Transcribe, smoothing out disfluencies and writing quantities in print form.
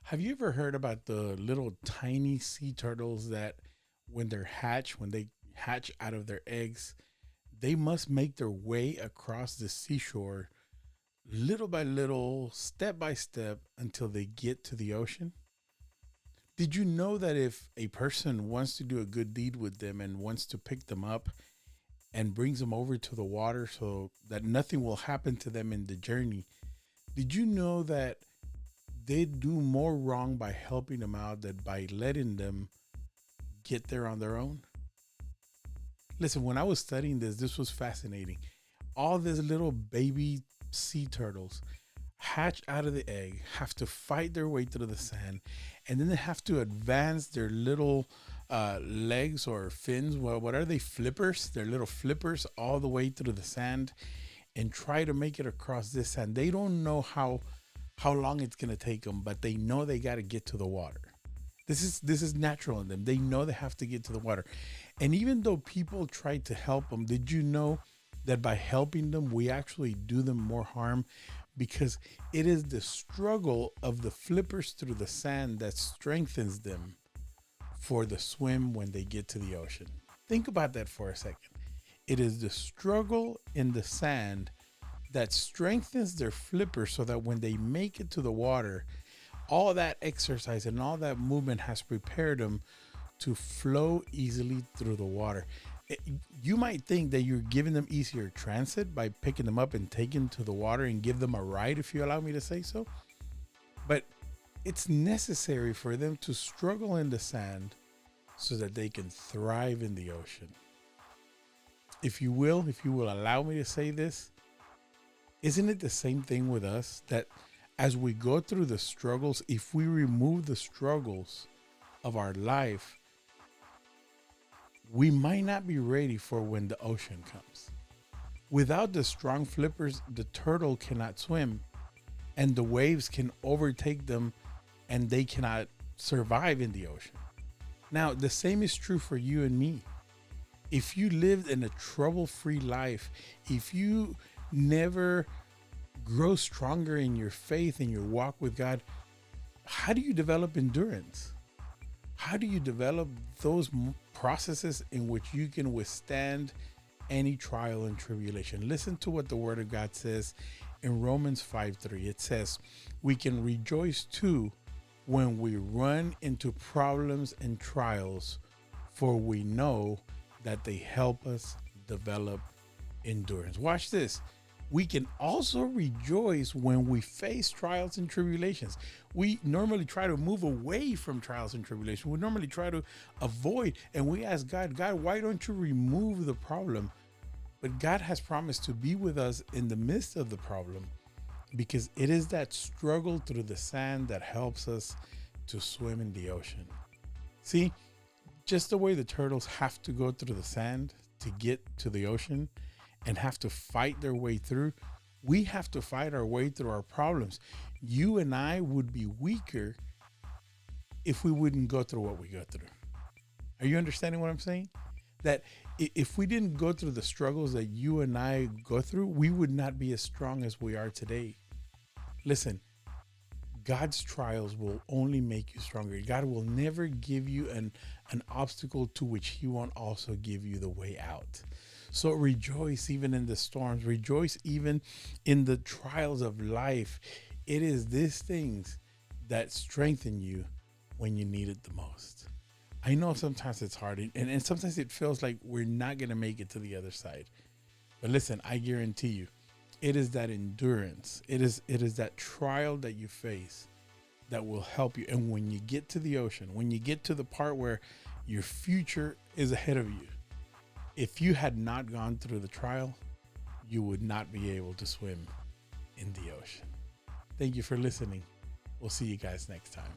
Have you ever heard about the little tiny sea turtles that when they hatch out of their eggs, they must make their way across the seashore little by little, step by step until they get to the ocean? Did you know that if a person wants to do a good deed with them and wants to pick them up and brings them over to the water so that nothing will happen to them in the journey, did you know that they do more wrong by helping them out than by letting them get there on their own? Listen, when I was studying this was fascinating. All these little baby sea turtles hatch out of the egg, have to fight their way through the sand, and then they have to advance their little legs or fins. Well, what are they? Flippers. Their little flippers all the way through the sand and try to make it across this sand. They don't know how long it's gonna take them, but they know they got to get to the water. This is natural in them. They know they have to get to the water. And even though people try to help them, did you know that by helping them, we actually do them more harm? Because it is the struggle of the flippers through the sand that strengthens them for the swim when they get to the ocean. Think about that for a second. It is the struggle in the sand that strengthens their flippers so that when they make it to the water, all that exercise and all that movement has prepared them to flow easily through the water. It- you might think that you're giving them easier transit by picking them up and taking them to the water and give them a ride, if you allow me to say so. But it's necessary for them to struggle in the sand so that they can thrive in the ocean. If you will allow me to say this, isn't it the same thing with us that as we go through the struggles, if we remove the struggles of our life, we might not be ready for when the ocean comes? Without the strong flippers, the turtle cannot swim and the waves can overtake them and they cannot survive in the ocean. Now, the same is true for you and me. If you lived in a trouble free life, if you never grow stronger in your faith and your walk with God, how do you develop endurance? How do you develop those processes in which you can withstand any trial and tribulation? Listen to what the Word of God says in Romans 5:3. It says, we can rejoice too when we run into problems and trials, for we know that they help us develop endurance. Watch this. We can also rejoice when we face trials and tribulations. We normally try to move away from trials and tribulations. We normally try to avoid, and we ask God, God, why don't you remove the problem? But God has promised to be with us in the midst of the problem, because it is that struggle through the sand that helps us to swim in the ocean. See, just the way the turtles have to go through the sand to get to the ocean and have to fight their way through, we have to fight our way through our problems. You and I would be weaker if we wouldn't go through what we go through. Are you understanding what I'm saying? That if we didn't go through the struggles that you and I go through, we would not be as strong as we are today. Listen, God's trials will only make you stronger. God will never give you an obstacle to which He won't also give you the way out. So rejoice even in the storms, rejoice even in the trials of life. It is these things that strengthen you when you need it the most. I know sometimes it's hard, and sometimes it feels like we're not going to make it to the other side. But listen, I guarantee you, it is that endurance, it is that trial that you face that will help you. And when you get to the ocean, when you get to the part where your future is ahead of you, if you had not gone through the trial, you would not be able to swim in the ocean. Thank you for listening. We'll see you guys next time.